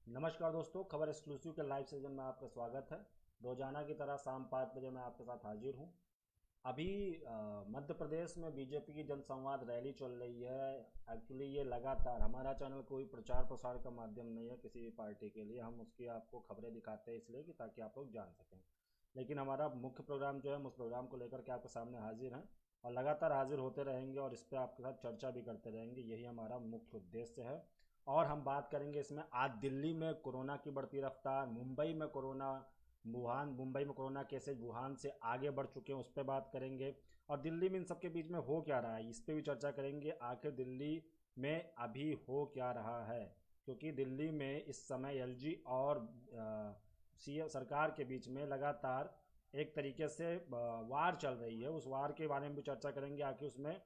नमस्कार दोस्तों, खबर एक्सक्लूसिव के लाइव सेशन में आपका स्वागत है। रोजाना की तरह शाम 5 बजे मैं आपके साथ हाजिर हूँ। अभी मध्य प्रदेश में बीजेपी की जनसंवाद रैली चल रही है। एक्चुअली ये लगातार, हमारा चैनल कोई प्रचार प्रसार का माध्यम नहीं है किसी भी पार्टी के लिए। हम उसकी आपको खबरें दिखाते हैं इसलिए कि ताकि आप लोग जान सकें। लेकिन हमारा मुख्य प्रोग्राम जो है, हम उस प्रोग्राम को लेकर के आपके सामने हाजिर हैं और लगातार हाजिर होते रहेंगे और इस पर आपके साथ चर्चा भी करते रहेंगे। यही हमारा मुख्य उद्देश्य है। और हम बात करेंगे इसमें आज दिल्ली में कोरोना की बढ़ती रफ्तार, मुंबई में कोरोना, मुंबई में कोरोना केसेज वुहान से आगे बढ़ चुके हैं, उस पर बात करेंगे। और दिल्ली में इन सबके बीच में हो क्या रहा है, इस पर भी चर्चा करेंगे। आखिर दिल्ली में अभी हो क्या रहा है, क्योंकि दिल्ली में इस समय एलजी और सीएम सरकार के बीच में लगातार एक तरीके से वार चल रही है। उस वार के बारे में भी चर्चा करेंगे। आखिर उसमें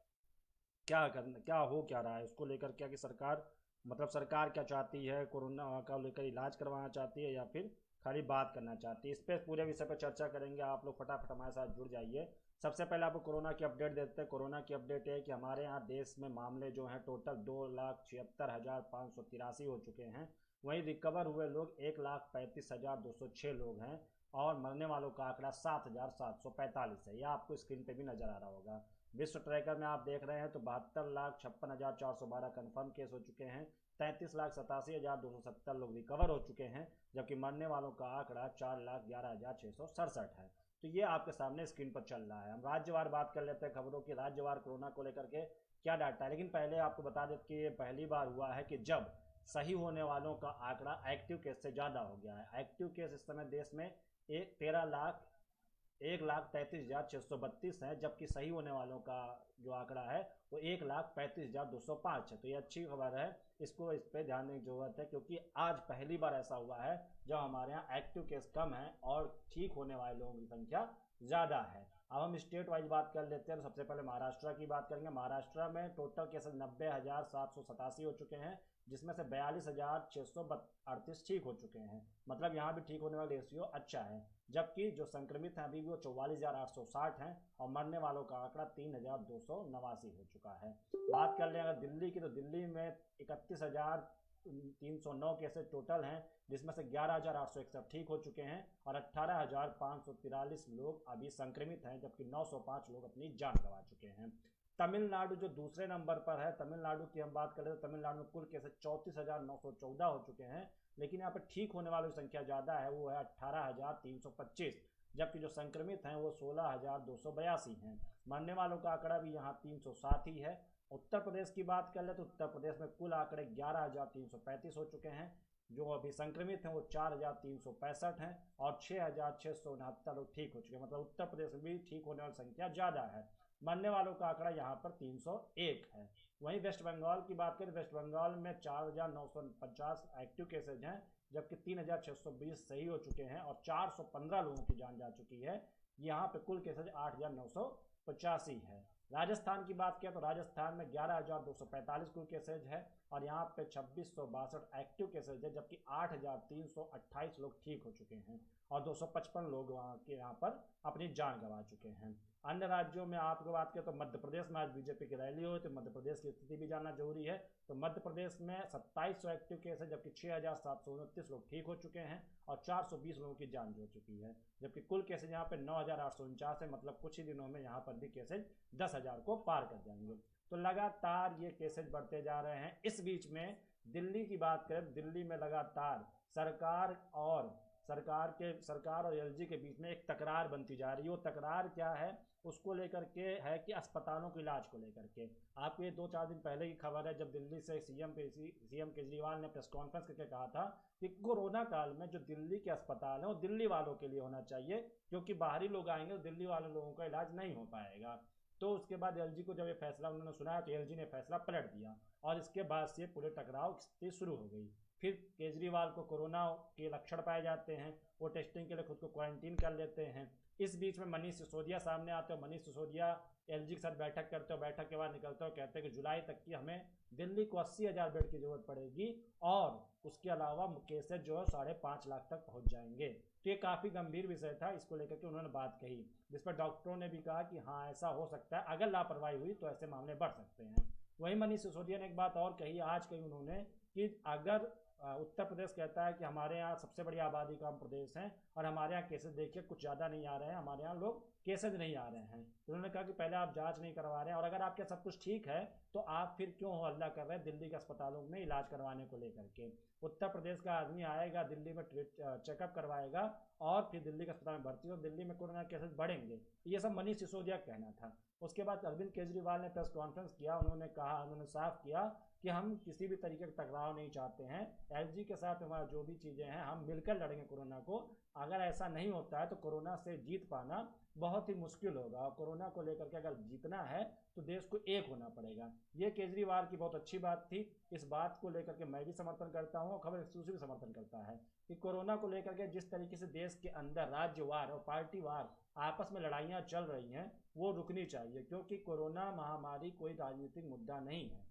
क्या हो क्या रहा है, उसको लेकर क्या कि सरकार, मतलब सरकार क्या चाहती है, कोरोना का लेकर इलाज करवाना चाहती है या फिर खाली बात करना चाहती है। इस पर पूरे विषय पर चर्चा करेंगे। आप लोग फटाफट हमारे साथ जुड़ जाइए। सबसे पहले आपको कोरोना की अपडेट देते हैं। कोरोना की अपडेट है कि हमारे यहाँ देश में मामले जो हैं टोटल 2,76,583 हो चुके हैं। वहीं रिकवर हुए लोग 1,35,206 लोग हैं और मरने वालों का आंकड़ा 7,745 है। यह आपको स्क्रीन पे भी नजर आ रहा होगा। विश्व ट्रैकर में आप देख रहे हैं तो 72,56,412 कन्फर्म केस हो चुके हैं। 33,87,270 लोग रिकवर हो चुके हैं, जबकि मरने वालों का आंकड़ा 4,11,667 है। तो ये आपके सामने स्क्रीन पर चल रहा है। हम राज्यवार बात कर लेते हैं खबरों की। राज्यवार कोरोना को लेकर के क्या डाटा है, लेकिन पहले आपको बता दें कि ये पहली बार हुआ है कि जब सही होने वालों का आंकड़ा एक्टिव केस से ज़्यादा हो गया है। एक्टिव केस इस समय देश में 1,33,632 है, जबकि सही होने वालों का जो आंकड़ा है वो 1,35,205 है। तो ये अच्छी खबर है, इसको इस पर ध्यान देने की जरूरत है, क्योंकि आज पहली बार ऐसा हुआ है जब हमारे यहाँ एक्टिव केस कम है और ठीक होने वाले लोगों की संख्या ज़्यादा है। अब हम स्टेट वाइज बात कर लेते हैं। सबसे पहले महाराष्ट्र की बात करेंगे। महाराष्ट्र में टोटल केसेस 90,787 हो चुके हैं, जिसमें से 42,638 ठीक हो चुके हैं। मतलब यहाँ भी ठीक होने वाला रेशियो अच्छा है। जबकि जो संक्रमित हैं अभी भी वो 44,860 हैं और मरने वालों का आंकड़ा 3,289 हो चुका है। बात कर लें अगर दिल्ली की, तो दिल्ली में 31,309 केसेज टोटल हैं, जिसमें से 11,861 ठीक हो चुके हैं और 18,543 लोग अभी संक्रमित हैं, जबकि 905 लोग अपनी जान गंवा चुके हैं। तमिलनाडु जो दूसरे नंबर पर है, तमिलनाडु की हम बात करें तो तमिलनाडु में कुल केसेज 34,914 हो चुके हैं, लेकिन यहाँ पर ठीक होने वालों की संख्या ज़्यादा है, वो है 18,325, जबकि जो संक्रमित हैं वो 16,282 हैं। मरने वालों का आंकड़ा भी यहाँ 307 ही है। उत्तर प्रदेश की बात कर ले तो उत्तर प्रदेश में कुल आंकड़े 11,335 हो चुके हैं। जो अभी संक्रमित हैं वो 4,365 हैं और 6,669 लोग ठीक हो चुके हैं। मतलब उत्तर प्रदेश में भी ठीक होने वाली संख्या ज़्यादा है। मरने वालों का आंकड़ा यहाँ पर 301 है। वहीं वेस्ट बंगाल की बात करें, वेस्ट बंगाल में 4,950 एक्टिव केसेज हैं, जबकि 3,620 सही हो चुके हैं और 415 लोगों की जान जा चुकी है। यहाँ पे कुल केसेज 8,985 है। राजस्थान की बात करें तो राजस्थान में 11,245 कुल केसेज है और यहाँ पे 2,662 एक्टिव केसेज है, जबकि 8,328 लोग ठीक हो चुके हैं और 255 लोग वहाँ के यहाँ पर अपनी जान गंवा चुके हैं। अन्य राज्यों में आपको बात करें तो मध्य प्रदेश में आज बीजेपी की रैली हुई, तो मध्य प्रदेश की स्थिति भी जानना जरूरी है। तो मध्य प्रदेश में 2,700 एक्टिव केस है, जबकि 6,729 लोग ठीक हो चुके हैं और 420 लोगों की जान हो चुकी है, जबकि कुल केसेज यहाँ पे 9,849 है। मतलब कुछ ही दिनों में यहाँ पर भी केसेज 10,000 को पार कर जाएंगे। तो लगातार ये केसेज बढ़ते जा रहे हैं। इस बीच में दिल्ली की बात करें, दिल्ली में लगातार सरकार और एलजी के बीच में एक तकरार बनती जा रही है। वो तकरार क्या है, उसको लेकर के है कि अस्पतालों के इलाज को लेकर के। आपको ये 2-4 दिन पहले की खबर है, जब दिल्ली से सीएम केजरीवाल ने प्रेस कॉन्फ्रेंस करके कहा था कि कोरोना काल में जो दिल्ली के अस्पताल हैं वो दिल्ली वालों के लिए होना चाहिए, क्योंकि बाहरी लोग आएंगे तो दिल्ली वाले लोगों का इलाज नहीं हो पाएगा। तो उसके बाद एलजी को जब ये फैसला उन्होंने सुनाया तो एलजी ने फैसला पलट दिया और इसके बाद से पूरे टकराव की स्थिति शुरू हो गई। फिर केजरीवाल को कोरोना के लक्षण पाए जाते हैं, वो टेस्टिंग के लिए खुद को क्वारंटीन कर लेते हैं। इस बीच में मनीष सिसोदिया सामने आते हो, मनीष सिसोदिया एलजी के साथ बैठक करते हो, बैठक के बाद निकलते हो, कहते हैं कि जुलाई तक की हमें दिल्ली को 80,000 बेड की जरूरत पड़ेगी और उसके अलावा केसेज जो है 5.5 लाख तक पहुंच जाएंगे। तो ये काफ़ी गंभीर विषय था, इसको लेकर के उन्होंने बात कही, जिस पर डॉक्टरों ने भी कहा कि हाँ ऐसा हो सकता है, अगर लापरवाही हुई तो ऐसे मामले बढ़ सकते हैं। वहीं मनीष सिसोदिया ने एक बात और कही, आज कही उन्होंने कि अगर उत्तर प्रदेश कहता है कि हमारे यहाँ सबसे बड़ी आबादी का प्रदेश है और हमारे यहाँ केसेज देखिए कुछ ज़्यादा नहीं आ रहे हैं, हमारे यहाँ लोग केसेज नहीं आ रहे हैं, तो उन्होंने कहा कि पहले आप जांच नहीं करवा रहे हैं और अगर आपके सब कुछ ठीक है तो आप फिर क्यों हल्ला कर रहे हैं दिल्ली के अस्पतालों में इलाज करवाने को लेकर के। उत्तर प्रदेश का आदमी आएगा दिल्ली में चेकअप करवाएगा और फिर दिल्ली के अस्पताल में भर्ती हो, दिल्ली में कोरोना केसेज बढ़ेंगे, ये सब मनीष सिसोदिया का कहना था। उसके बाद अरविंद केजरीवाल ने प्रेस कॉन्फ्रेंस किया, उन्होंने कहा, उन्होंने साफ किया कि हम किसी भी तरीके का टकराव नहीं चाहते हैं, एलजी के साथ हमारा जो भी चीज़ें हैं हम मिलकर लड़ेंगे कोरोना को, अगर ऐसा नहीं होता है तो कोरोना से जीत पाना बहुत ही मुश्किल होगा और कोरोना को लेकर के अगर जीतना है तो देश को एक होना पड़ेगा। ये केजरीवाल की बहुत अच्छी बात थी, इस बात को लेकर के मैं भी समर्थन करता हूँ और खबर एक्सक्लूसिव भी समर्थन करता है कि कोरोना को लेकर के जिस तरीके से देश के अंदर राज्यवार और पार्टीवार आपस में लड़ाइयाँ चल रही हैं वो रुकनी चाहिए, क्योंकि कोरोना महामारी कोई राजनीतिक मुद्दा नहीं है।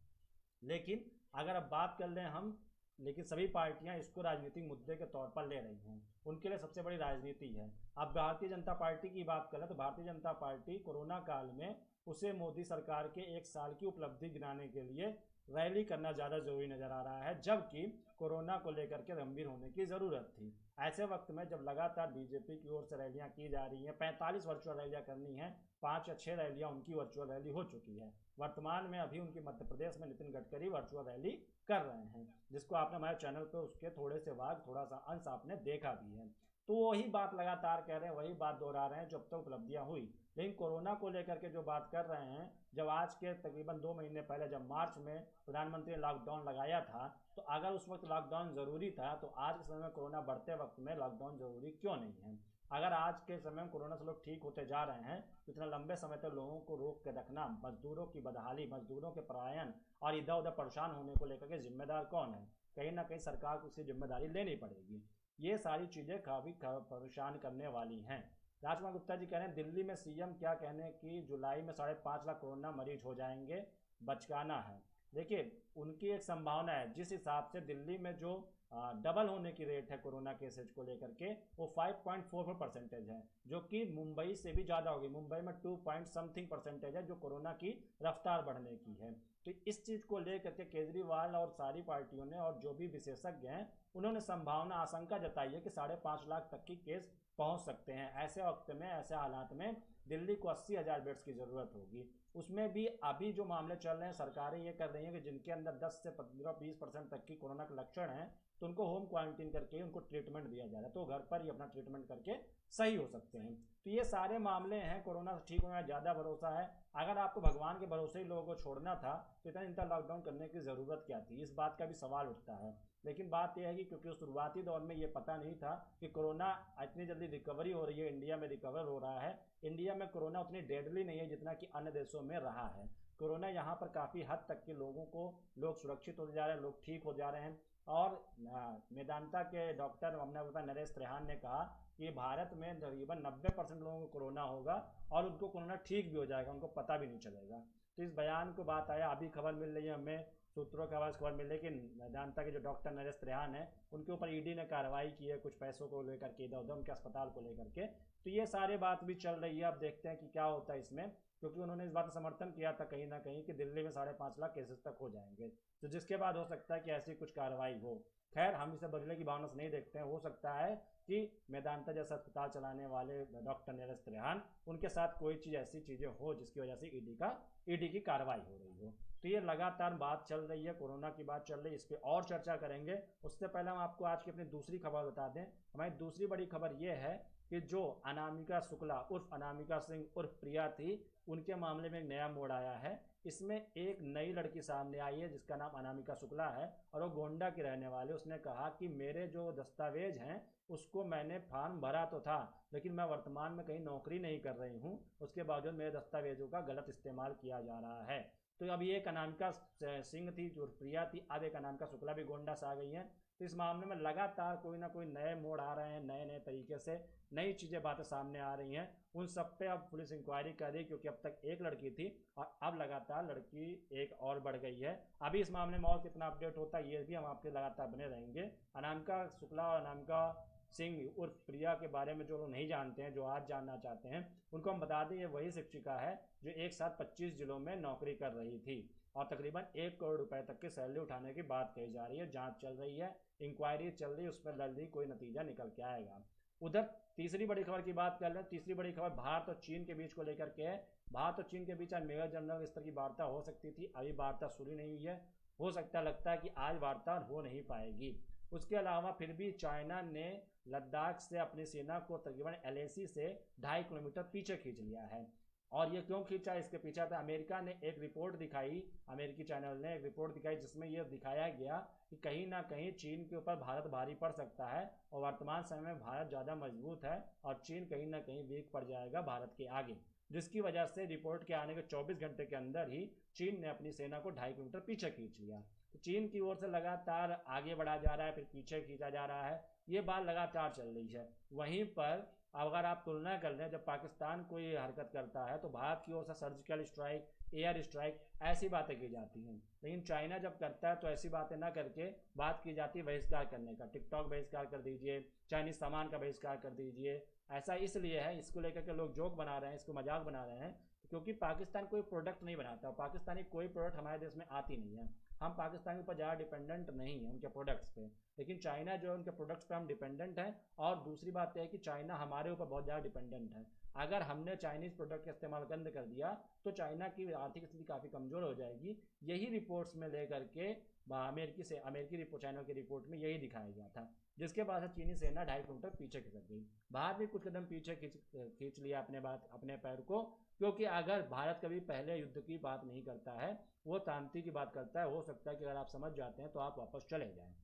लेकिन अगर अब बात कर लें हम, लेकिन सभी पार्टियां इसको राजनीतिक मुद्दे के तौर पर ले रही हैं, उनके लिए सबसे बड़ी राजनीति है। अब भारतीय जनता पार्टी की बात करें तो भारतीय जनता पार्टी कोरोना काल में उसे मोदी सरकार के 1 साल की उपलब्धि गिनाने के लिए रैली करना ज़्यादा जरूरी नजर आ रहा है, जबकि कोरोना को लेकर के गंभीर होने की ज़रूरत थी। ऐसे वक्त में जब लगातार बीजेपी की ओर से रैलियां की जा रही हैं, 45 वर्चुअल रैलियां करनी है, 5 या 6 रैलियां उनकी वर्चुअल रैली हो चुकी है। वर्तमान में अभी उनकी मध्य प्रदेश में नितिन गडकरी वर्चुअल रैली कर रहे हैं, जिसको आपने हमारे चैनल पे उसके थोड़े से भाग थोड़ा सा अंश आपने देखा भी है। तो वही बात लगातार कह रहे हैं, वही बात दोहरा रहे हैं जब तक उपलब्धियां हुई। लेकिन कोरोना को लेकर के जो बात कर रहे हैं, जब आज के तकरीबन 2 महीने पहले जब मार्च में प्रधानमंत्री ने लॉकडाउन लगाया था, तो अगर उस वक्त लॉकडाउन जरूरी था तो आज के समय में कोरोना बढ़ते वक्त में लॉकडाउन जरूरी क्यों नहीं है। अगर आज के समय में कोरोना से लोग ठीक होते जा रहे हैं तो इतना लंबे समय तक लोगों को रोक के रखना, मजदूरों की बदहाली, मजदूरों के पलायन और इधर उधर परेशान होने को लेकर के जिम्मेदार कौन है? कहीं ना कहीं सरकार को उसकी जिम्मेदारी लेनी पड़ेगी। ये सारी चीज़ें काफ़ी परेशान करने वाली हैं। राजकुमार गुप्ता जी कह रहे हैं दिल्ली में सीएम क्या कहने कि जुलाई में 5.5 लाख कोरोना मरीज हो जाएंगे, बचकाना है। देखिए उनकी एक संभावना है, जिस हिसाब से दिल्ली में जो डबल होने की रेट है कोरोना केसेज को लेकर के वो 5.44% है, जो कि मुंबई से भी ज़्यादा होगी। मुंबई में 2 पॉइंट समथिंग परसेंटेज है जो कोरोना की रफ्तार बढ़ने की है। तो इस चीज़ को लेकर के केजरीवाल और सारी पार्टियों ने और जो भी विशेषज्ञ हैं उन्होंने संभावना, आशंका जताई है कि 5.5 लाख तक की केस पहुंच सकते हैं। ऐसे वक्त में, ऐसे हालात में दिल्ली को 80,000 बेड्स की ज़रूरत होगी। उसमें भी अभी जो मामले चल रहे हैं, सरकारें ये कर रही हैं कि जिनके अंदर 10 से 15-20% तक की कोरोना के लक्षण हैं तो उनको होम क्वारंटीन करके उनको ट्रीटमेंट दिया जा रहा है, तो घर पर ही अपना ट्रीटमेंट करके सही हो सकते हैं। तो ये सारे मामले हैं, कोरोना से ठीक होने का ज़्यादा भरोसा है। अगर आपको भगवान के भरोसे ही लोगों को छोड़ना था तो इतना लॉकडाउन करने की ज़रूरत क्या थी, इस बात का भी सवाल उठता है। लेकिन बात यह है कि क्योंकि उस शुरुआती दौर में ये पता नहीं था कि कोरोना इतनी जल्दी रिकवरी हो रही है, इंडिया में रिकवर हो रहा है। इंडिया में कोरोना उतनी डेडली नहीं है जितना कि अन्य देशों में रहा है। कोरोना यहाँ पर काफ़ी हद तक के लोगों को, लोग सुरक्षित होते जा रहे हैं, लोग ठीक हो जा रहे हैं। और मेदांता के डॉक्टर हमने नरेश त्रेहान ने कहा कि भारत में तकरीबन 90% लोगों को कोरोना होगा और उनको कोरोना ठीक भी हो जाएगा, उनको पता भी नहीं चलेगा। तो इस बयान को बात आया, अभी खबर मिल रही है हमें, सूत्रों के आवाज़ खबर मिल रही है कि मेदांता के जो डॉक्टर नरेश त्रेहान है उनके ऊपर ईडी ने कार्रवाई की है कुछ पैसों को लेकर के, इधर उधर उनके अस्पताल को लेकर के। तो ये सारे बात भी चल रही है, अब देखते हैं कि क्या होता है इसमें, क्योंकि उन्होंने इस बात का समर्थन किया था कहीं ना कहीं कि दिल्ली में 5.5 लाख केसेस तक हो जाएंगे, तो जिसके बाद हो सकता है कि ऐसी कुछ कार्रवाई हो। खैर हम इसे बदले की भावना से नहीं देखते हैं, हो सकता है कि मेदांता जैसा अस्पताल चलाने वाले डॉक्टर नरेश त्रेहान, उनके साथ कोई चीज़ ऐसी चीज़ें हो जिसकी वजह से ईडी की कार्रवाई हो रही हो। तो ये लगातार बात चल रही है, कोरोना की बात चल रही है, इस पर और चर्चा करेंगे। उससे पहले हम आपको आज की अपनी दूसरी खबर बता दें। हमारी दूसरी बड़ी खबर ये है कि जो अनामिका शुक्ला उर्फ अनामिका सिंह उर्फ प्रिया थी, उनके मामले में एक नया मोड़ आया है। इसमें एक नई लड़की सामने आई है जिसका नाम अनामिका शुक्ला है और वो गोंडा की रहने वाले। उसने कहा कि मेरे जो दस्तावेज हैं उसको मैंने फॉर्म भरा तो था, लेकिन मैं वर्तमान में कहीं नौकरी नहीं कर रही हूँ, उसके बावजूद मेरे दस्तावेजों का गलत इस्तेमाल किया जा रहा है। तो अभी एक अनामिका सिंह थी जो प्रिया थी, अब एक अनामिका शुक्ला भी गोंडा से आ गई हैं। तो इस मामले में लगातार कोई ना कोई नए मोड़ आ रहे हैं, नए नए तरीके से नई चीज़ें बातें सामने आ रही हैं। उन सब पे अब पुलिस इंक्वायरी कर रही है, क्योंकि अब तक एक लड़की थी और अब लगातार लड़की एक और बढ़ गई है। अभी इस मामले में और कितना अपडेट होता है ये भी हम आपके लगातार बने रहेंगे। अनामिका शुक्ला और अनामिका सिंह उर्फ प्रिया के बारे में जो लोग नहीं जानते हैं, जो आज जानना चाहते हैं, उनको हम बता दें ये वही शिक्षिका है जो एक साथ 25 जिलों में नौकरी कर रही थी और तकरीबन 1 करोड़ रुपए तक की सैलरी उठाने की बात कही जा रही है। जांच चल रही है, इंक्वायरी चल रही है, उस पर जल्दी कोई नतीजा निकल के आएगा। उधर तीसरी बड़ी खबर की बात कर लें। तीसरी बड़ी खबर भारत और चीन के बीच को लेकर के है। भारत और चीन के बीच आज मेजर जनरल स्तर की वार्ता हो सकती थी, अभी वार्ता शुरू नहीं हुई है। हो सकता लगता है कि आज वार्ता हो नहीं पाएगी। उसके अलावा फिर भी चाइना ने लद्दाख से अपनी सेना को तकरीबन LAC से 2.5 किलोमीटर पीछे खींच लिया है। और ये क्यों खींचा, इसके पीछे था अमेरिका ने एक रिपोर्ट दिखाई, अमेरिकी चैनल ने एक रिपोर्ट दिखाई जिसमें यह दिखाया गया कि कहीं ना कहीं चीन के ऊपर भारत भारी पड़ सकता है और वर्तमान समय में भारत ज़्यादा मजबूत है और चीन कहीं ना कहीं वीक पड़ जाएगा भारत के आगे, जिसकी वजह से रिपोर्ट के आने के 24 घंटे के अंदर ही चीन ने अपनी सेना को 2.5 किलोमीटर पीछे खींच लिया। तो चीन की ओर से लगातार आगे बढ़ा जा रहा है, फिर पीछे खींचा जा रहा है, ये बात लगातार चल रही है। वहीं पर अगर आप तुलना कर लें, जब पाकिस्तान कोई हरकत करता है तो भारत की ओर से सर्जिकल स्ट्राइक, एयर स्ट्राइक, ऐसी बातें की जाती हैं, लेकिन चाइना जब करता है तो ऐसी बातें ना करके बात की जाती है बहिष्कार करने का। टिकटॉक बहिष्कार कर दीजिए, चाइनीज सामान का बहिष्कार कर दीजिए। ऐसा इसलिए है, इसको लेकर के लोग जोक बना रहे हैं, इसको मजाक बना रहे हैं, क्योंकि पाकिस्तान कोई प्रोडक्ट नहीं बनाता, पाकिस्तानी कोई प्रोडक्ट हमारे देश में आती नहीं है, हम पाकिस्तान के ऊपर ज़्यादा डिपेंडेंट नहीं है उनके प्रोडक्ट्स पे, लेकिन चाइना जो है उनके प्रोडक्ट्स पे हम डिपेंडेंट हैं। और दूसरी बात यह है कि चाइना हमारे ऊपर बहुत ज़्यादा डिपेंडेंट है। अगर हमने चाइनीज़ प्रोडक्ट का इस्तेमाल बंद कर दिया तो चाइना की आर्थिक स्थिति काफ़ी कमज़ोर हो जाएगी। यही रिपोर्ट्स में लेकर के अमेरिकी रिपोर्ट, चाइना की रिपोर्ट में यही दिखाया गया था, जिसके बाद से चीनी सेना 2.5 किलोमीटर पीछे खिसक गई। भारत भी कुछ कदम पीछे खींच लिया अपने पैर को, क्योंकि अगर भारत कभी पहले युद्ध की बात नहीं करता है, वो शांति की बात करता है, हो सकता है कि अगर आप समझ जाते हैं तो आप वापस चले जाएं।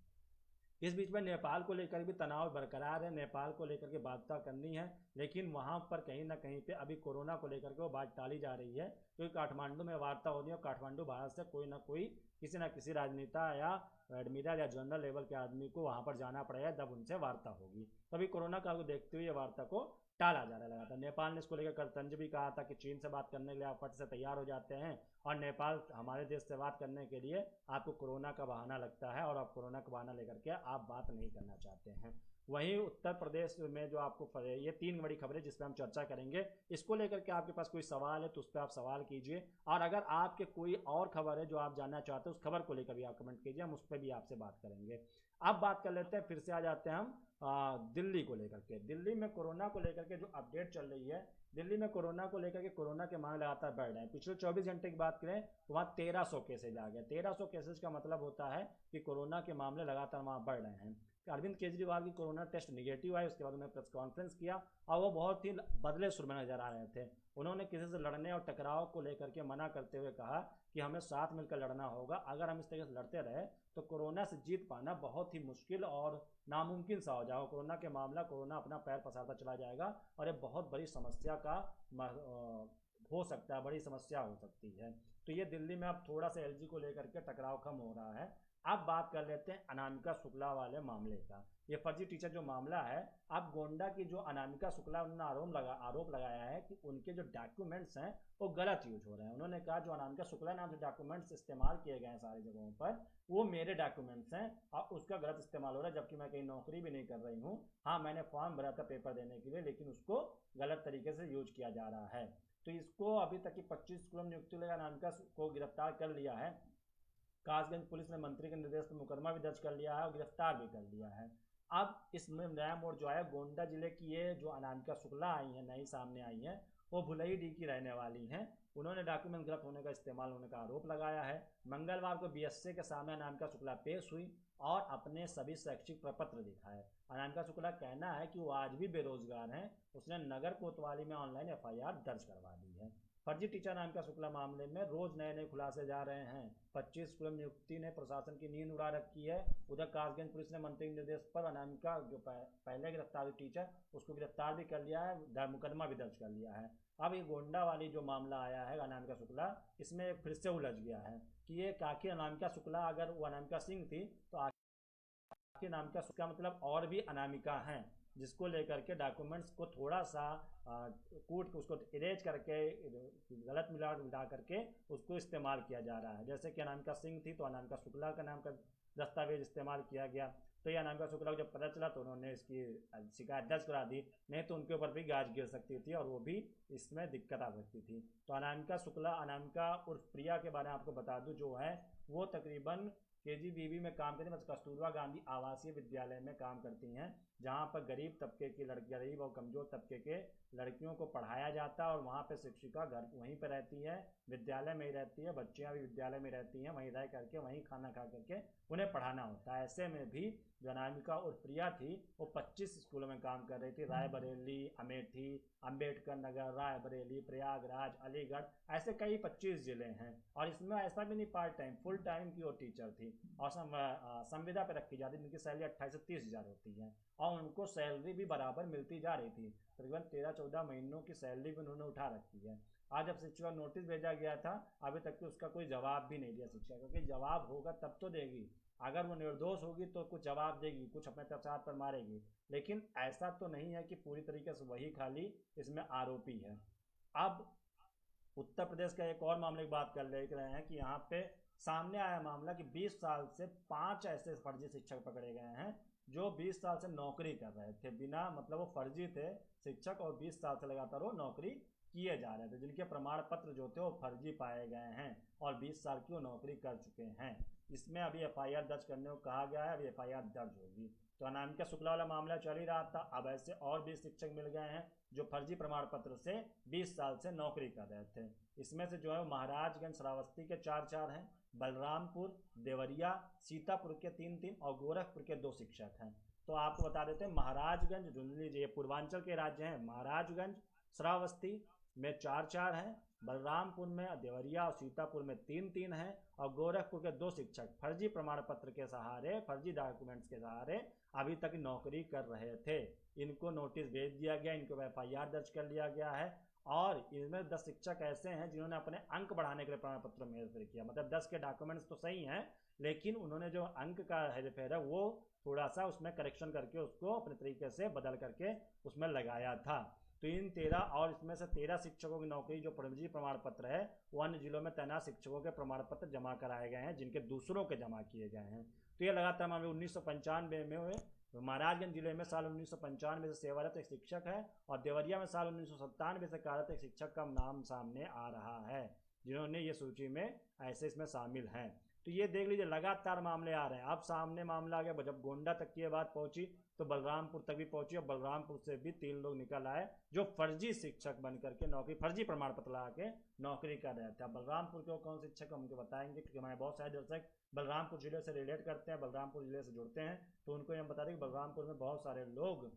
इस बीच में नेपाल को लेकर भी तनाव बरकरार है, नेपाल को लेकर के वार्ता करनी है, लेकिन वहां पर कहीं ना कहीं पे अभी कोरोना को लेकर के वो बात टाली जा रही है, क्योंकि काठमांडू में वार्ता होनी है और काठमांडू भारत से कोई ना कोई किसी न किसी राजनेता या एडमिरल या जनरल लेवल के आदमी को वहां पर जाना पड़ेगा, जब उनसे वार्ता होगी। तभी कोरोना काल को देखते हुए वार्ता को टाला जा रहा लगातार। नेपाल ने इसको लेकर कल तंज भी कहा था कि चीन से बात करने के लिए आप फट से तैयार हो जाते हैं और नेपाल हमारे देश से बात करने के लिए आपको कोरोना का बहाना लगता है और आप कोरोना का बहाना लेकर के आप बात नहीं करना चाहते हैं। वहीं उत्तर प्रदेश में जो आपको ये 3 बड़ी खबरें जिस पर हम चर्चा करेंगे, इसको लेकर के आपके पास कोई सवाल है तो उस पर आप सवाल कीजिए, और अगर आपके कोई और खबर है जो आप जानना चाहते हैं उस खबर को लेकर भी आप कमेंट कीजिए, हम उस पर भी आपसे बात करेंगे। अब बात कर लेते हैं, फिर से आ जाते हैं हम दिल्ली को लेकर के। दिल्ली में कोरोना को लेकर के जो अपडेट चल रही है, दिल्ली में कोरोना को लेकर के कोरोना के मामले लगातार बढ़ रहे हैं। पिछले 24 घंटे की बात करें तो वहाँ 1300 केसेज आ गए। 1300 केसेज का मतलब होता है कि कोरोना के मामले लगातार वहाँ बढ़ रहे हैं। अरविंद केजरीवाल की कोरोना टेस्ट निगेटिव आया, उसके बाद उन्होंने प्रेस कॉन्फ्रेंस किया और वो बहुत ही बदले सुर में नजर आ रहे थे। उन्होंने किसी से लड़ने और टकराव को लेकर के मना करते हुए कहा कि हमें साथ मिलकर लड़ना होगा, अगर हम इस तरीके से लड़ते रहे तो कोरोना से जीत पाना बहुत ही मुश्किल और नामुमकिन सा हो जाएगा। कोरोना के मामला, कोरोना अपना पैर पसारता चला जाएगा और ये बहुत बड़ी समस्या का हो सकता है, बड़ी समस्या हो सकती है। तो ये दिल्ली में अब थोड़ा सा LG को लेकर के टकराव कम हो रहा है। अब बात कर लेते हैं अनामिका शुक्ला वाले मामले का। ये फर्जी टीचर जो मामला है, अब गोंडा की जो अनामिका शुक्ला, उन्होंने आरोप लगाया है कि उनके जो डॉक्यूमेंट्स हैं वो गलत यूज हो रहे हैं। उन्होंने कहा जो अनामिका शुक्ला नाम से डॉक्यूमेंट्स इस्तेमाल किए गए हैं सारी जगहों पर, वो मेरे डॉक्यूमेंट्स हैं और उसका गलत इस्तेमाल हो रहा है, जबकि मैं कहीं नौकरी भी नहीं कर रही हूँ। हाँ, मैंने फॉर्म भरा था पेपर देने के लिए, लेकिन उसको गलत तरीके से यूज किया जा रहा है। तो इसको अभी तक की 25 कुलम नियुक्ति लेकर अनामिका को गिरफ्तार कर लिया है। कासगंज पुलिस ने मंत्री के निर्देश पर मुकदमा भी दर्ज कर लिया है और गिरफ्तार भी कर लिया है। अब इसमें नया मोड़ जो है, गोंडा जिले की ये जो अनामिका शुक्ला आई है, नई सामने आई है, वो भुलईडीह की रहने वाली हैं। उन्होंने डॉक्यूमेंट गलत होने का इस्तेमाल होने का आरोप लगाया है। मंगलवार को BSA के सामने अनामिका शुक्ला पेश हुई और अपने सभी शैक्षिक प्रपत्र दिखाए। अनामिका शुक्ला का कहना है कि वो आज भी बेरोजगार हैं। उसने नगर कोतवाली में ऑनलाइन FIR दर्ज करवा दी है। फर्जी टीचर अनामिका शुक्ला मामले में रोज नए नए खुलासे जा रहे हैं। 25 स्कूलों में नियुक्ति ने प्रशासन की नींद उड़ा रखी है। उधर कासगंज पुलिस ने मंत्री के निर्देश पर अनामिका जो पहले गिरफ्तार हुई टीचर उसको गिरफ्तार भी कर लिया है, मुकदमा भी दर्ज कर लिया है। अब ये गोंडा वाली जो मामला आया है अनामिका शुक्ला, इसमें फिर से उलझ गया है कि ये आखिर अनामिका शुक्ला अगर वो अनामिका सिंह थी तो आखिर अनामिका शुक्ला मतलब और भी अनामिका हैं, जिसको लेकर के डॉक्यूमेंट्स को थोड़ा सा कूट उसको इरेज करके गलत मिला करके उसको इस्तेमाल किया जा रहा है। जैसे कि अनामिका सिंह थी तो अनामिका शुक्ला का नाम का दस्तावेज इस्तेमाल किया गया, तो ये अनामिका शुक्ला को जब पता चला तो उन्होंने इसकी शिकायत दर्ज करा दी, नहीं तो उनके ऊपर भी गाज गिर सकती थी और वो भी इसमें दिक्कत आ सकती थी। तो अनामिका शुक्ला, अनामिका उर्फ प्रिया के बारे में आपको बता दूं जो है वो तकरीबन KGBV में काम करती है, मतलब कस्तूरबा गांधी आवासीय विद्यालय में काम करती हैं, जहां पर गरीब तबके की लड़की, गरीब और कमजोर तबके के लड़कियों को पढ़ाया जाता है और वहां पर शिक्षिका घर वहीं पर रहती है, विद्यालय में ही रहती है, बच्चियां भी विद्यालय में रहती हैं, वहीं रह करके वहीं खाना खा करके उन्हें पढ़ाना होता है। ऐसे में भी जो अनामिका और प्रिया थी वो 25 स्कूलों में काम कर रही थी, रायबरेली, अमेठी, अम्बेडकर नगर, रायबरेली, प्रयागराज, अलीगढ़, ऐसे कई 25 जिले हैं। और इसमें ऐसा भी नहीं पार्ट टाइम, फुल टाइम की वो टीचर थी और संविदा पे रखी जाती, जिनकी सैलरी 28 से 30 हज़ार होती है और उनको सैलरी भी बराबर मिलती जा रही थी। तकरीबन 13-14 महीनों की सैलरी भी उन्होंने उठा रखी है। आज जब शिक्षक को नोटिस भेजा गया था, अभी तक तो उसका कोई जवाब भी नहीं दिया शिक्षक, क्योंकि जवाब होगा तब तो देगी, अगर वो निर्दोष होगी तो कुछ जवाब देगी, कुछ अपने तबसात पर मारेगी, लेकिन ऐसा तो नहीं है कि पूरी तरीके से वही खाली इसमें आरोपी है। अब उत्तर प्रदेश का एक और मामले की बात कर ले रहे हैं कि यहाँ पे सामने आया मामला कि 20 साल से 5 ऐसे फर्जी शिक्षक पकड़े गए हैं जो 20 साल से नौकरी कर रहे थे बिना, मतलब वो फर्जी थे शिक्षक और 20 साल से लगातार वो नौकरी किए जा रहे थे, जिनके प्रमाण पत्र जो थे वो फर्जी पाए गए हैं और 20 साल की वो नौकरी कर चुके हैं। इसमें अभी FIR दर्ज करने को कहा गया है, अभी FIR दर्ज होगी। तो अनामिका शुक्ला वाला मामला चल ही रहा था, अब ऐसे और भी शिक्षक मिल गए हैं जो फर्जी प्रमाण पत्र से 20 साल से नौकरी कर रहे थे। इसमें से जो है महाराजगंज श्रावस्ती के 4 हैं, बलरामपुर, देवरिया, सीतापुर के 3 और गोरखपुर के 2 शिक्षक हैं। तो आपको बता देते हैं महाराजगंज, सुन लीजिए पूर्वांचल के राज्य हैं, महाराजगंज श्रावस्ती में 4 हैं, बलरामपुर में, देवरिया और सीतापुर में 3 हैं और गोरखपुर के 2 शिक्षक फर्जी प्रमाण पत्र के सहारे, फर्जी डॉक्यूमेंट्स के सहारे अभी तक नौकरी कर रहे थे। इनको नोटिस भेज दिया गया, इनको FIR दर्ज कर लिया गया है और इनमें 10 शिक्षक ऐसे हैं जिन्होंने अपने अंक बढ़ाने के लिए प्रमाण पत्र में हेरफेर किया, मतलब 10 के डॉक्यूमेंट्स तो सही हैं लेकिन उन्होंने जो अंक का हेरफेर है वो थोड़ा सा उसमें करेक्शन करके उसको अपने तरीके से बदल करके उसमें लगाया था। तो इन 13 और इसमें से 13 शिक्षकों की नौकरी जो फर्जी प्रमाण पत्र है वो अन्य जिलों में तैनात शिक्षकों के प्रमाण पत्र जमा कराए गए हैं, जिनके दूसरों के जमा किए गए हैं। तो ये लगातार मामले 1995 में हुए। महाराजगंज जिले में साल 1995 से सेवारत एक शिक्षक है और देवरिया में साल 1997 से कार्यरत एक शिक्षक का नाम सामने आ रहा है जिन्होंने ये सूची में ऐसे इसमें शामिल हैं। तो ये देख लीजिए लगातार मामले आ रहे हैं। अब सामने मामला आ गया, जब गोंडा तक की बात पहुंची तो बलरामपुर तक भी पहुंची और बलरामपुर से भी 3 लोग निकल आए जो फर्जी शिक्षक बन करके नौकरी, फर्जी प्रमाण पत्र ला के नौकरी कर रहे थे। बलरामपुर के कौन शिक्षक हमको बताएंगे, क्योंकि हमारे बहुत सारे दर्शक बलरामपुर जिले से रिलेट करते हैं, बलरामपुर जिले से जुड़ते हैं, तो उनको हम बता दें कि बलरामपुर में बहुत सारे लोग,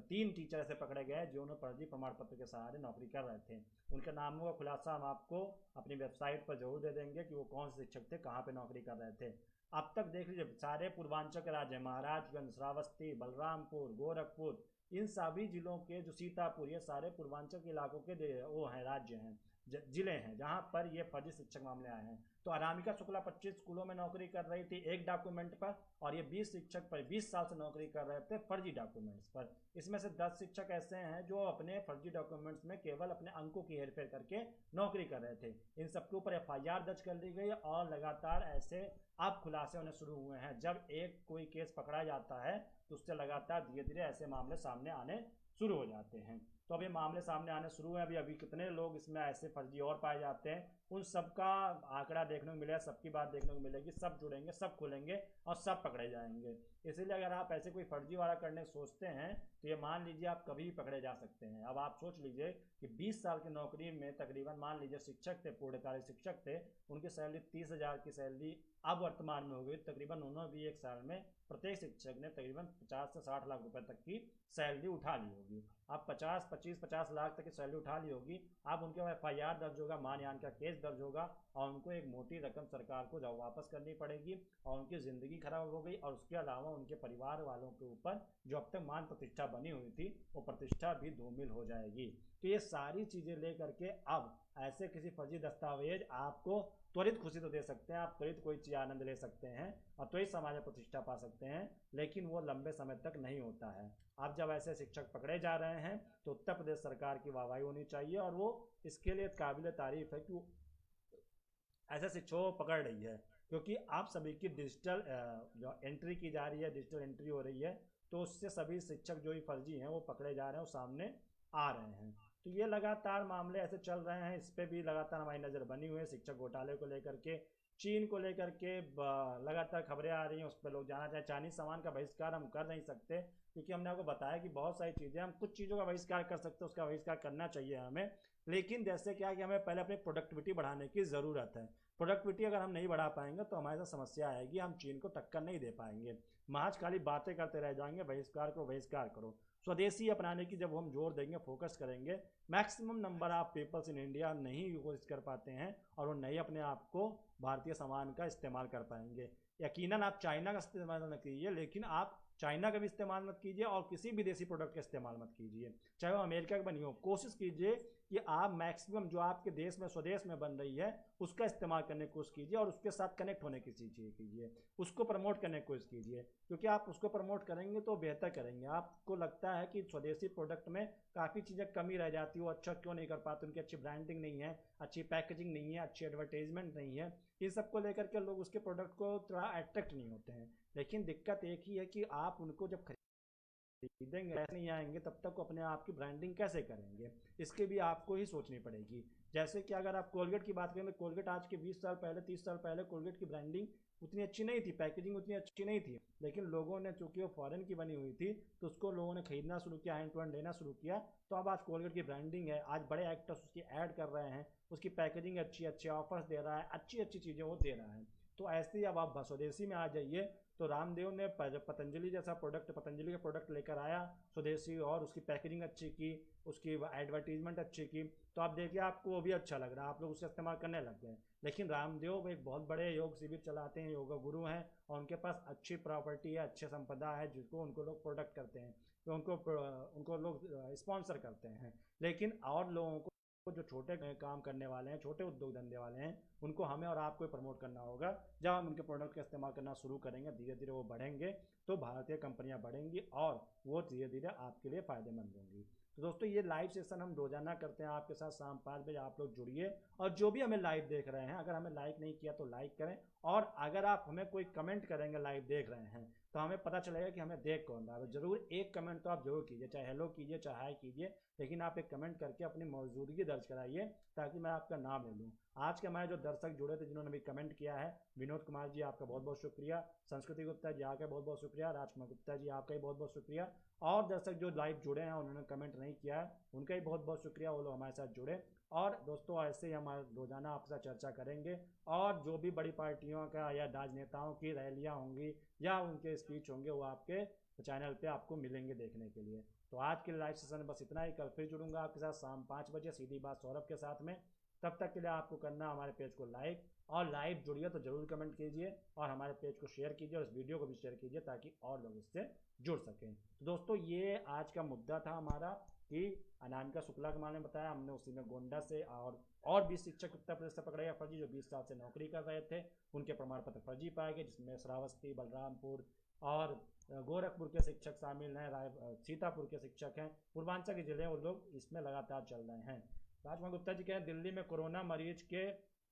3 टीचर ऐसे पकड़े गए जो उन्होंने फर्जी प्रमाण पत्र के सहारे नौकरी कर रहे थे। उनके नामों का खुलासा हम आपको अपनी वेबसाइट पर जरूर दे देंगे कि वो कौन से शिक्षक थे, कहाँ पे नौकरी कर रहे थे। अब तक देख लीजिए सारे पूर्वांचल के राज्य, महाराजगंज, श्रावस्ती, बलरामपुर, गोरखपुर, इन सभी जिलों के जो सीतापुर, ये सारे पूर्वांचल के इलाकों के वो हैं, राज्य हैं, जिले हैं जहां पर ये फर्जी शिक्षक मामले आए हैं। तो अनामिका शुक्ला 25 स्कूलों में नौकरी कर रही थी एक डॉक्यूमेंट पर और ये 20 शिक्षक पर 20 साल से नौकरी कर रहे थे फर्जी डॉक्यूमेंट्स पर। इसमें से 10 शिक्षक ऐसे हैं जो अपने फर्जी डॉक्यूमेंट्स में केवल अपने अंकों की हेरफेर करके नौकरी कर रहे थे। इन सबके ऊपर FIR दर्ज कर ली गई और लगातार ऐसे अब खुलासे होने शुरू हुए हैं। जब एक कोई केस पकड़ा जाता है तो उससे लगातार धीरे धीरे ऐसे मामले सामने आने शुरू हो जाते हैं। तो अभी मामले सामने आने शुरू हैं। अभी कितने लोग इसमें ऐसे फर्जी और पाए जाते हैं उन सब का आंकड़ा देखने को मिलेगा, सबकी बात देखने को मिलेगी, सब जुड़ेंगे, सब खुलेंगे और सब पकड़े जाएंगे। इसीलिए अगर आप ऐसे कोई फर्जी वाला करने सोचते हैं तो ये मान लीजिए आप कभी भी पकड़े जा सकते हैं। अब आप सोच लीजिए कि 20 साल की नौकरी में तकरीबन मान लीजिए शिक्षक थे, पूर्णकालिक शिक्षक थे, उनकी सैलरी 30,000 की सैलरी अब वर्तमान में हो गई। तकरीबन उन्होंने भी एक साल में प्रत्येक शिक्षक ने तकरीबन 50 से 60 लाख रुपए तक की सैलरी उठा ली होगी। अब 50 लाख तक की सैलरी उठा ली होगी। अब उनके FIR दर्ज होगा, मानहानि का केस दर्ज होगा और उनको एक मोटी रकम सरकार को जब वापस करनी पड़ेगी और उनकी ज़िंदगी खराब हो गई। और उसके अलावा उनके परिवार वालों के ऊपर जो अब तक मान प्रतिष्ठा बनी हुई थी वो प्रतिष्ठा भी धूमिल हो जाएगी। तो ये सारी चीज़ें लेकर के अब ऐसे किसी फर्जी दस्तावेज आपको त्वरित खुशी तो दे सकते हैं, आप त्वरित कोई चीज़ आनंद ले सकते हैं और त्वरित समाज में प्रतिष्ठा पा सकते हैं, लेकिन वो लंबे समय तक नहीं होता है। अब जब ऐसे शिक्षक पकड़े जा रहे हैं तो उत्तर प्रदेश सरकार की वाहवाही होनी चाहिए और वो इसके लिए काबिल तारीफ है कि ऐसे शिक्षकों को पकड़ रही है। क्योंकि आप सभी की डिजिटल जो एंट्री की जा रही है, डिजिटल एंट्री हो रही है, तो उससे सभी शिक्षक जो भी फर्जी हैं वो पकड़े जा रहे हैं, वो सामने आ रहे हैं। तो ये लगातार मामले ऐसे चल रहे हैं, इस पर भी लगातार हमारी नज़र बनी हुई है। शिक्षक घोटाले को लेकर के, चीन को लेकर के लगातार खबरें आ रही हैं, उस पर लोग जाना चाहें। चाइनीज सामान का बहिष्कार हम कर नहीं सकते क्योंकि हमने आपको बताया कि बहुत सारी चीज़ें, हम कुछ चीज़ों का बहिष्कार कर सकते हैं, उसका बहिष्कार करना चाहिए हमें। लेकिन जैसे क्या कि हमें पहले अपनी प्रोडक्टिविटी बढ़ाने की ज़रूरत है। प्रोडक्टिविटी अगर हम नहीं बढ़ा पाएंगे तो हमारे साथ समस्या आएगी, हम चीन को टक्कर नहीं दे पाएंगे। महज खाली बातें करते रह जाएंगे, बहिष्कार करो बहिष्कार करो। स्वदेशी अपनाने की जब हम जोर देंगे, फोकस करेंगे, maximum number of peoples in India नहीं कोशिश कर पाते हैं और वो नहीं अपने आप को भारतीय सामान का इस्तेमाल कर पाएंगे। यकीनन आप चाइना का इस्तेमाल न कीजिए, लेकिन आप चाइना का भी इस्तेमाल मत कीजिए और किसी विदेशी प्रोडक्ट का इस्तेमाल मत कीजिए, चाहे वो अमेरिका की बनी हो। कोशिश कीजिए कि आप मैक्सिमम जो आपके देश में, स्वदेश में बन रही है, उसका इस्तेमाल करने की कोशिश कीजिए और उसके साथ कनेक्ट होने की चीज़ कीजिए, उसको प्रमोट करने की कोशिश कीजिए। क्योंकि आप उसको प्रमोट करेंगे तो बेहतर करेंगे। आपको लगता है कि स्वदेशी प्रोडक्ट में काफ़ी चीज़ें कमी रह जाती है, वो अच्छा क्यों नहीं कर पाते, उनकी अच्छी ब्रांडिंग नहीं है, अच्छी पैकेजिंग नहीं है, अच्छी एडवर्टाइजमेंट नहीं है, इन सब को लेकर के लोग उसके प्रोडक्ट को थोड़ा अट्रैक्ट नहीं होते हैं। लेकिन दिक्कत एक ही है कि आप उनको जब खरीदेंगे, ऐसे नहीं आएंगे, तब तक अपने आप की ब्रांडिंग कैसे करेंगे, इसके भी आपको ही सोचनी पड़ेगी। जैसे कि अगर आप कोलगेट की बात करें तो कोलगेट आज के 20 साल पहले, 30 साल पहले कोलगेट की ब्रांडिंग उतनी अच्छी नहीं थी, पैकेजिंग उतनी अच्छी नहीं थी, लेकिन लोगों ने, चूंकि वो फॉरेन की बनी हुई थी, तो उसको लोगों ने खरीदना शुरू किया, हैंड टू हैंड लेना शुरू किया। तो अब आज कोलगेट की ब्रांडिंग है, आज बड़े एक्टर्स उसकी ऐड कर रहे हैं, उसकी पैकेजिंग अच्छी, अच्छे ऑफर्स दे रहा है, अच्छी अच्छी चीज़ें वो दे रहा है। तो ऐसे ही अब आप स्वदेशी में आ जाइए। तो रामदेव ने पतंजलि जैसा प्रोडक्ट, पतंजलि का प्रोडक्ट लेकर आया स्वदेशी, और उसकी पैकेजिंग अच्छी की, उसकी एडवर्टीजमेंट अच्छी की, तो आप देखिए आपको वो भी अच्छा लग रहा है, आप लोग उसका इस्तेमाल करने लग गए। लेकिन रामदेव एक बहुत बड़े योग शिविर चलाते हैं, योगा गुरु हैं, और उनके पास अच्छी प्रॉपर्टी है, अच्छे संपदा है, जिसको उनको लोग प्रोडक्ट करते हैं, तो उनको लोग स्पॉन्सर करते हैं। लेकिन और लोगों को जो छोटे काम करने वाले हैं, छोटे उद्योग धंधे वाले हैं, उनको हमें और आपको प्रमोट करना होगा। जब हम उनके प्रोडक्ट का इस्तेमाल करना शुरू करेंगे, धीरे धीरे वो बढ़ेंगे, तो भारतीय कंपनियां बढ़ेंगी और वो धीरे धीरे आपके लिए फ़ायदेमंद होंगी। तो दोस्तों, ये लाइव सेशन हम रोजाना करते हैं आपके साथ, शाम 5 बजे आप लोग जुड़िए। और जो भी हमें लाइव देख रहे हैं, अगर हमें लाइक नहीं किया तो लाइक करें, और अगर आप हमें कोई कमेंट करेंगे लाइव देख रहे हैं, तो हमें पता चलेगा कि हमें देख कौन रहा है। जरूर एक कमेंट तो आप जरूर कीजिए, चाहे हेलो कीजिए, चाहे हाय कीजिए, लेकिन आप एक कमेंट करके अपनी मौजूदगी दर्ज कराइए ताकि मैं आपका नाम ले लूँ। आज के हमारे जो दर्शक जुड़े थे, जिन्होंने भी कमेंट किया है, विनोद कुमार जी आपका बहुत बहुत शुक्रिया, संस्कृति गुप्ता जी आपका बहुत बहुत शुक्रिया, राजकुमार गुप्ता जी आपका भी बहुत बहुत शुक्रिया, और दर्शक जो लाइव जुड़े हैं उन्होंने कमेंट नहीं किया है, उनका भी बहुत बहुत शुक्रिया, वो लोग हमारे साथ जुड़े। और दोस्तों, ऐसे ही हम रोजाना आपके साथ चर्चा करेंगे, और जो भी बड़ी पार्टियों का या राजनेताओं की रैलियाँ होंगी या उनके स्पीच होंगे, वो आपके चैनल पे आपको मिलेंगे देखने के लिए। तो आज के लाइव सेशन में बस इतना ही। कल फिर जुड़ूंगा आपके साथ शाम 5 बजे, सीधी बात सौरभ के साथ में। तब तक के लिए आपको करना हमारे पेज को लाइक, और लाइव जुड़िए तो जरूर कमेंट कीजिए, और हमारे पेज को शेयर कीजिए, और इस वीडियो को भी शेयर कीजिए ताकि और लोग इससे जुड़ सकें। तो दोस्तों, ये आज का मुद्दा था हमारा कि अनामिका शुक्ला के मामले में बताया हमने, उसी में गोंडा से और भी शिक्षक उत्तर प्रदेश से पकड़े गए फर्जी, जो 20 साल से नौकरी कर रहे थे, उनके प्रमाण पत्र फर्जी पाए गए, जिसमें श्रावस्ती, बलरामपुर और गोरखपुर के शिक्षक शामिल हैं, सीतापुर के शिक्षक हैं, पूर्वांचल के जिले, वो लोग इसमें लगातार चल रहे हैं। राजकुमार गुप्ता जी कह रहे हैं दिल्ली में कोरोना मरीज के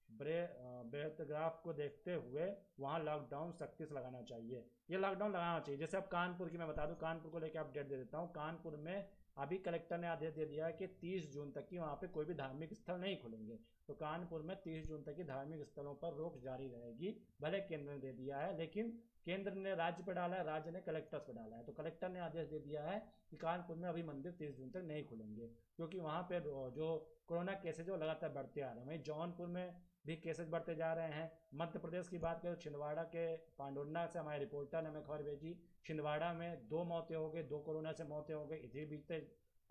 बेहतग्राफ को देखते हुए वहाँ लॉकडाउन सख्ती से लगाना चाहिए। ये लॉकडाउन लगाना चाहिए। जैसे अब कानपुर की मैं बता दूं, कानपुर को लेकर अपडेट दे देता हूँ। कानपुर में अभी कलेक्टर ने आदेश दे दिया है कि 30 जून तक की वहाँ पे कोई भी धार्मिक स्थल नहीं खुलेंगे। तो कानपुर में 30 जून तक की धार्मिक स्थलों पर रोक जारी रहेगी। भले केंद्र ने दे दिया है, लेकिन केंद्र ने राज्य पर डाला है, राज्य ने कलेक्टर्स पर डाला है। तो कलेक्टर ने आदेश दे दिया है कि कानपुर में अभी मंदिर 30 जून तक नहीं खुलेंगे, क्योंकि वहाँ पे जो कोरोना केसेज वो लगातार बढ़ते आ रहे हैं। वहीं जौनपुर में भी केसेज बढ़ते जा रहे हैं। मध्य प्रदेश की बात करें, छिंदवाड़ा के पांडुरना से हमारे रिपोर्टर ने हमें खबर भेजी, छिंदवाड़ा में 2 मौतें हो गई, 2 कोरोना से मौतें हो गई। इसी बीते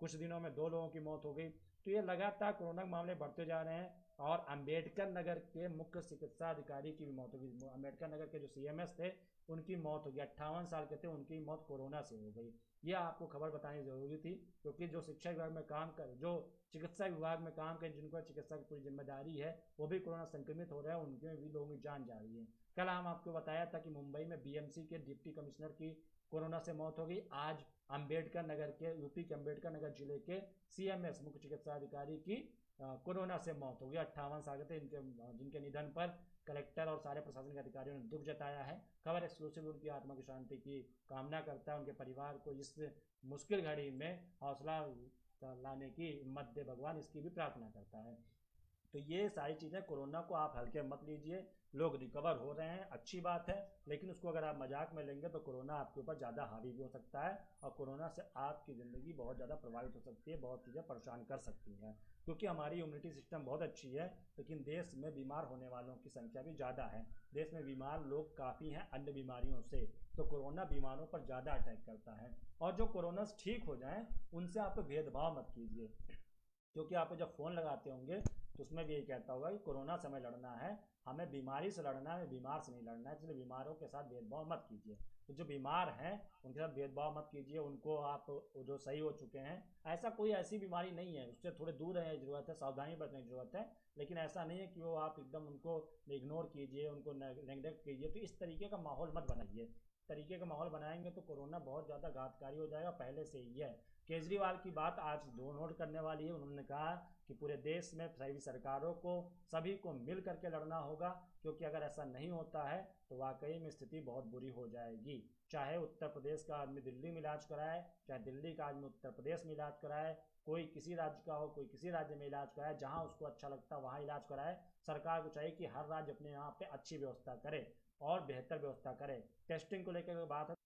कुछ दिनों में 2 लोगों की मौत हो गई। तो ये लगातार कोरोना के मामले बढ़ते जा रहे हैं। और अंबेडकर नगर के मुख्य चिकित्सा अधिकारी की भी मौत होगी। अंबेडकर नगर के जो सीएमएस थे उनकी मौत हो गई, 58 साल के थे, उनकी मौत कोरोना से हो गई। ये आपको खबर बतानी जरूरी थी, क्योंकि जो शिक्षा विभाग में काम कर, जो चिकित्सा विभाग में काम कर, जिनको चिकित्सा की पूरी जिम्मेदारी है, वो भी कोरोना संक्रमित हो रहे हैं, उनके भी लोगों की जान जा रही है। कल हम आपको बताया था कि मुंबई में बीएमसी के डिप्टी कमिश्नर की कोरोना से मौत हो गई। आज अंबेडकर नगर के, यूपी के अंबेडकर नगर जिले के सीएमएस मुख्य चिकित्सा अधिकारी की कोरोना से मौत हो गई। 58 साल के थे इनके, जिनके निधन पर कलेक्टर और सारे प्रशासनिक अधिकारियों ने दुख जताया है। खबर एक्सक्लूसिव उनकी आत्मा की शांति की कामना करता है, उनके परिवार को इस मुश्किल घड़ी में हौसला लाने की हिम्मत दे भगवान, इसकी भी प्रार्थना करता है। तो ये सारी चीज़ें, कोरोना को आप हल्के मत लीजिए। लोग रिकवर हो रहे हैं, अच्छी बात है, लेकिन उसको अगर आप मजाक में लेंगे तो कोरोना आपके ऊपर ज़्यादा हावी भी हो सकता है, और कोरोना से आपकी ज़िंदगी बहुत ज़्यादा प्रभावित हो सकती है, बहुत चीज़ें परेशान कर सकती हैं। क्योंकि हमारी इम्यूनिटी सिस्टम बहुत अच्छी है, लेकिन देश में बीमार होने वालों की संख्या भी ज़्यादा है। देश में बीमार लोग काफ़ी हैं अन्य बीमारियों से, तो कोरोना बीमारों पर ज़्यादा अटैक करता है। और जो कोरोना से ठीक हो जाएं, उनसे आप भेदभाव मत कीजिए, क्योंकि आप जब फ़ोन लगाते होंगे तो उसमें भी यही कहता होगा कि कोरोना से हमें लड़ना है, हमें बीमारी से लड़ना है, बीमार से नहीं लड़ना है, इसलिए बीमारों के साथ भेदभाव मत कीजिए। तो जो बीमार हैं उनके साथ भेदभाव मत कीजिए, उनको आप, जो सही हो चुके हैं, ऐसा कोई ऐसी बीमारी नहीं है, उससे थोड़े दूर रहने की ज़रूरत है, सावधानी बरतने की ज़रूरत है। लेकिन ऐसा नहीं है कि वो आप एकदम उनको इग्नोर कीजिए, उनको नेगलेक्ट कीजिए। तो इस तरीके का माहौल मत बनाइए। तरीके का माहौल बनाएंगे तो कोरोना बहुत ज़्यादा घातकारी हो जाएगा, पहले से ही है। केजरीवाल की बात आज दो नोट करने वाली है। उन्होंने कहा कि पूरे देश में सभी सरकारों को, सभी को मिल करके लड़ना होगा, क्योंकि अगर ऐसा नहीं होता है तो वाकई में स्थिति बहुत बुरी हो जाएगी। चाहे उत्तर प्रदेश का आदमी दिल्ली में इलाज कराए, चाहे दिल्ली का आदमी उत्तर प्रदेश में इलाज कराए, कोई किसी राज्य का हो, कोई किसी राज्य में इलाज कराए, जहाँ उसको अच्छा लगता है वहाँ इलाज कराए। सरकार को चाहिए कि हर राज्य अपने यहाँ पे अच्छी व्यवस्था करे और बेहतर व्यवस्था करे। टेस्टिंग को लेकर बात है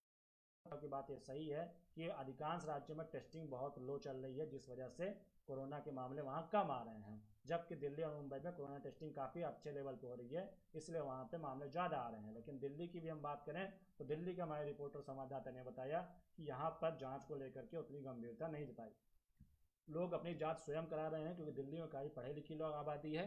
की बात ये सही है कि अधिकांश राज्यों में टेस्टिंग बहुत लो चल रही है, जिस वजह से कोरोना के मामले वहाँ कम आ रहे हैं, जबकि दिल्ली और मुंबई में कोरोना टेस्टिंग काफ़ी अच्छे लेवल पे हो रही है, इसलिए वहाँ पे मामले ज़्यादा आ रहे हैं। लेकिन दिल्ली की भी हम बात करें तो दिल्ली के हमारे रिपोर्टर संवाददाता ने बताया कि यहाँ पर जाँच को लेकर के उतनी गंभीरता नहीं जताई। लोग अपनी जाँच स्वयं करा रहे हैं, क्योंकि दिल्ली में काफ़ी पढ़े लिखी लोग आबादी है,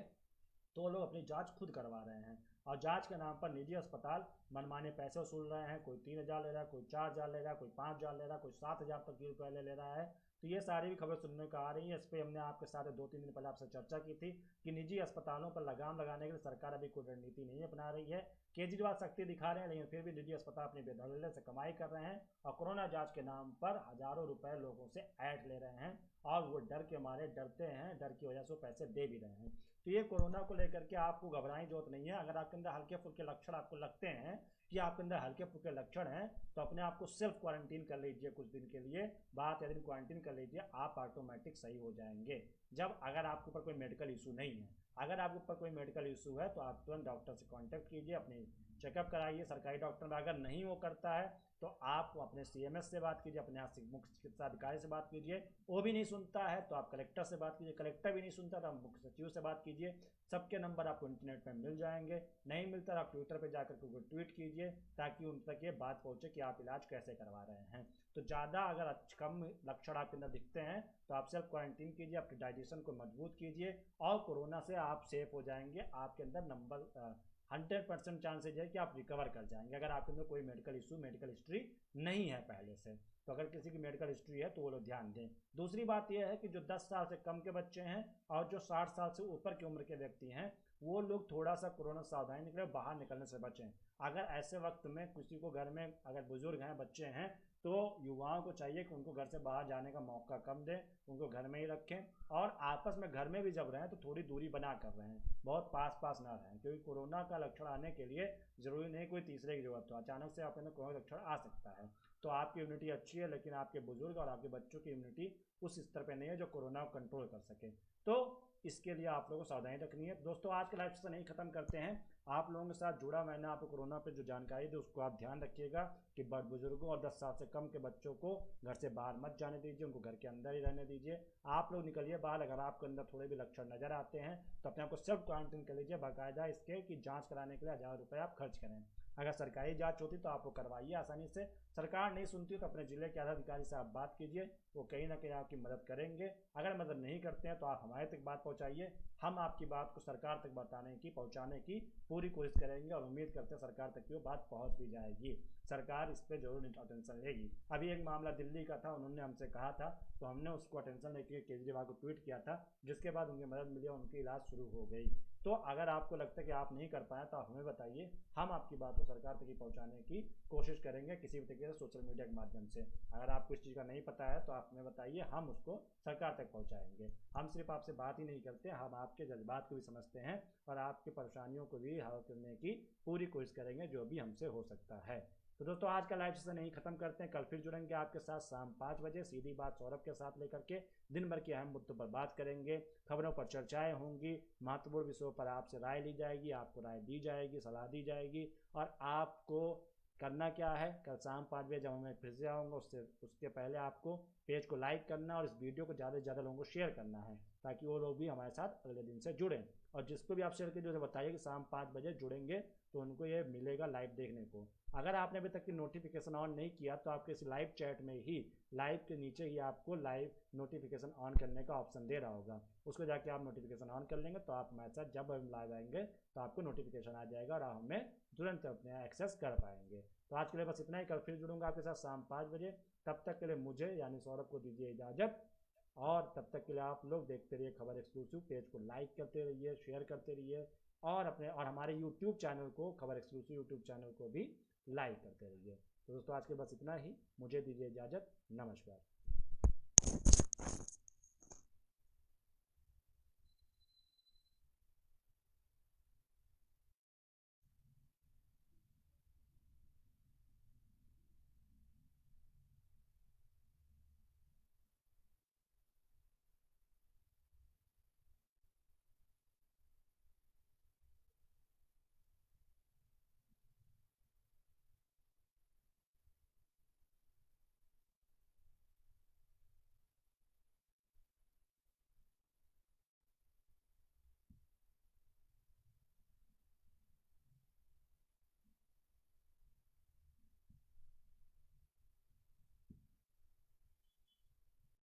तो लोग अपनी जांच खुद करवा रहे हैं। और जांच के नाम पर निजी अस्पताल मनमाने पैसे वसूल रहे हैं। कोई 3,000 ले रहा है, कोई 4,000 ले रहा है, कोई 5,000 ले रहा है, कोई 7,000 तक की रुपये ले रहा है। तो ये सारी भी खबर सुनने को आ रही है। इस पर हमने आपके साथ 2-3 दिन पहले आपसे चर्चा की थी कि निजी अस्पतालों पर लगाम लगाने के लिए सरकार अभी कोई रणनीति नहीं अपना रही है। केजरीवाल सख्ती दिखा रहे हैं, लेकिन फिर भी निजी अस्पताल अपनी बेदखली से कमाई कर रहे हैं और कोरोना जाँच के नाम पर हज़ारों रुपये लोगों से ऐंठ ले रहे हैं, और वो डर के मारे डरते हैं, डर की वजह से वो पैसे दे भी रहे हैं। तो ये कोरोना को लेकर के आपको घबराने की जरूरत नहीं है। अगर आपके अंदर हल्के फुल्के लक्षण आपको लगते हैं कि आपके अंदर हल्के फुल्के लक्षण हैं, तो अपने आप को सेल्फ क्वारंटीन कर लीजिए कुछ दिन के लिए, 12-13 दिन क्वारंटीन कर लीजिए, आप ऑटोमेटिक सही हो जाएंगे। जब अगर आपके ऊपर कोई मेडिकल इशू नहीं है, अगर आपके ऊपर कोई मेडिकल इशू है तो आप तुरंत डॉक्टर से कॉन्टैक्ट कीजिए, अपनी चेकअप कराइए सरकारी डॉक्टर में। अगर नहीं वो करता है तो आप अपने सीएमएस से बात कीजिए, अपने यहाँ मुख्य चिकित्सा अधिकारी से बात कीजिए। वो भी नहीं सुनता है तो आप कलेक्टर से बात कीजिए, कलेक्टर भी नहीं सुनता तो आप मुख्य सचिव से बात कीजिए। सबके नंबर आपको इंटरनेट पर मिल जाएंगे, नहीं मिलता आप ट्विटर पर जाकर के ट्वीट कीजिए, ताकि उन तक ये बात पहुँचे कि आप इलाज कैसे करवा रहे हैं। तो ज़्यादा अगर कम लक्षण आपके अंदर दिखते हैं तो आप सेल्फ क्वारंटीन कीजिए, अपने डाइजेशन को मजबूत कीजिए, और कोरोना से आप सेफ हो जाएंगे। आपके अंदर 100% चांसेज है कि आप रिकवर कर जाएंगे, अगर आपके अंदर कोई मेडिकल इशू, मेडिकल हिस्ट्री नहीं है पहले से। तो अगर किसी की मेडिकल हिस्ट्री है तो वो लोग ध्यान दें। दूसरी बात यह है कि जो 10 साल से कम के बच्चे हैं और जो 60 साल से ऊपर की उम्र के व्यक्ति हैं, वो लोग थोड़ा सा कोरोना सावधानी निकले, बाहर निकलने से बचें। अगर ऐसे वक्त में किसी को घर में अगर बुजुर्ग हैं, बच्चे हैं, तो युवाओं को चाहिए कि उनको घर से बाहर जाने का मौका कम दें, उनको घर में ही रखें, और आपस में घर में भी जब रहें तो थोड़ी दूरी बना कर रहें, बहुत पास पास ना रहें, क्योंकि कोरोना का लक्षण आने के लिए ज़रूरी नहीं कोई तीसरे की जरूरत हो, अचानक से आपके अंदर कोरोना लक्षण आ सकता है। तो आपकी इम्यूनिटी अच्छी है, लेकिन आपके बुजुर्ग और आपके बच्चों की इम्यूनिटी उस स्तर पे नहीं है जो कोरोना को कंट्रोल कर सके। तो इसके लिए आप लोगों को सावधानी रखनी है। दोस्तों आज के लाइव सेशन नहीं खत्म करते हैं, आप लोगों के साथ जुड़ा मैंने आपको कोरोना पे जो जानकारी दी उसको आप ध्यान रखिएगा कि बड़े बुजुर्गों और 10 साल से कम के बच्चों को घर से बाहर मत जाने दीजिए, उनको घर के अंदर ही रहने दीजिए। आप लोग निकलिए बाहर, अगर आपके अंदर थोड़े भी लक्षण नजर आते हैं तो अपने आप को सेल्फ क्वारंटीन कर लीजिए, बाकायदा इसके कि जांच कराने के लिए 1000 रुपये आप खर्च करें। अगर सरकारी जांच होती तो आप वो करवाइए आसानी से, सरकार नहीं सुनती तो अपने जिले के आधा अधिकारी से आप बात कीजिए, वो कहीं ना कहीं आपकी मदद करेंगे। अगर मदद नहीं करते हैं तो आप हमारे तक बात पहुंचाइए, हम आपकी बात को सरकार तक पहुंचाने की पूरी कोशिश करेंगे और उम्मीद करते हैं सरकार तक की वो बात पहुंच भी जाएगी। सरकार इस पर जरूर अटेंशन लेगी। अभी एक मामला दिल्ली का था, उन्होंने हमसे कहा था तो हमने उसको अटेंशन लेके केजरीवाल को ट्वीट किया था, जिसके बाद उनकी मदद मिली और उनकी इलाज शुरू हो गई। तो अगर आपको लगता है कि आप नहीं कर पाए तो आप हमें बताइए, हम आपकी बात को सरकार तक पहुंचाने की कोशिश करेंगे किसी भी तरीके से सोशल मीडिया के माध्यम से। अगर आपको इस चीज़ का नहीं पता है तो आप हमें बताइए, हम उसको सरकार तक पहुंचाएंगे। हम सिर्फ आपसे बात ही नहीं करते, हम आपके जज्बात को भी समझते हैं और आपकी परेशानियों को भी हल करने की पूरी कोशिश करेंगे जो भी हमसे हो सकता है। तो दोस्तों आज का लाइव सेशन यहीं खत्म करते हैं, कल फिर जुड़ेंगे आपके साथ शाम 5 बजे सीधी बात सौरभ के साथ लेकर के दिन भर के अहम मुद्दों पर बात करेंगे, खबरों पर चर्चाएं होंगी, महत्वपूर्ण विषयों पर आपसे राय ली जाएगी, आपको राय दी जाएगी, सलाह दी जाएगी। और आपको करना क्या है, कल शाम 5 बजे जब मैं फिर से आऊँगा उसके पहले आपको पेज को लाइक करना और इस वीडियो को ज़्यादा से ज़्यादा लोगों को शेयर करना है, ताकि वो लोग भी हमारे साथ अगले दिन से जुड़ें। और जिसको भी आप शेयर कीजिए बताइए कि शाम 5 बजे जुड़ेंगे तो उनको ये मिलेगा लाइव देखने को। अगर आपने अभी तक की नोटिफिकेशन ऑन नहीं किया तो आपके इस लाइव चैट में ही लाइव के नीचे ही आपको लाइव नोटिफिकेशन ऑन करने का ऑप्शन दे रहा होगा, उसको जाके आप नोटिफिकेशन ऑन कर लेंगे तो आप हमारे साथ जब हम लाइव आएंगे तो आपको नोटिफिकेशन आ जाएगा और आप हमें तुरंत अपने एक्सेस कर पाएंगे। तो आज के लिए बस इतना ही, कल फिर जुड़ूंगा आपके साथ शाम 5 बजे। तब तक के लिए मुझे यानी सौरभ को दीजिए इजाज़त, और तब तक के लिए आप लोग देखते रहिए खबर एक्सक्लूसिव, पेज को लाइक करते रहिए, शेयर करते रहिए और हमारे यूट्यूब चैनल को, खबर एक्सक्लूसिव यूट्यूब चैनल को भी लाइक करते रहिए। तो दोस्तों आज के बस इतना ही, मुझे दीजिए इजाज़त, नमस्कार।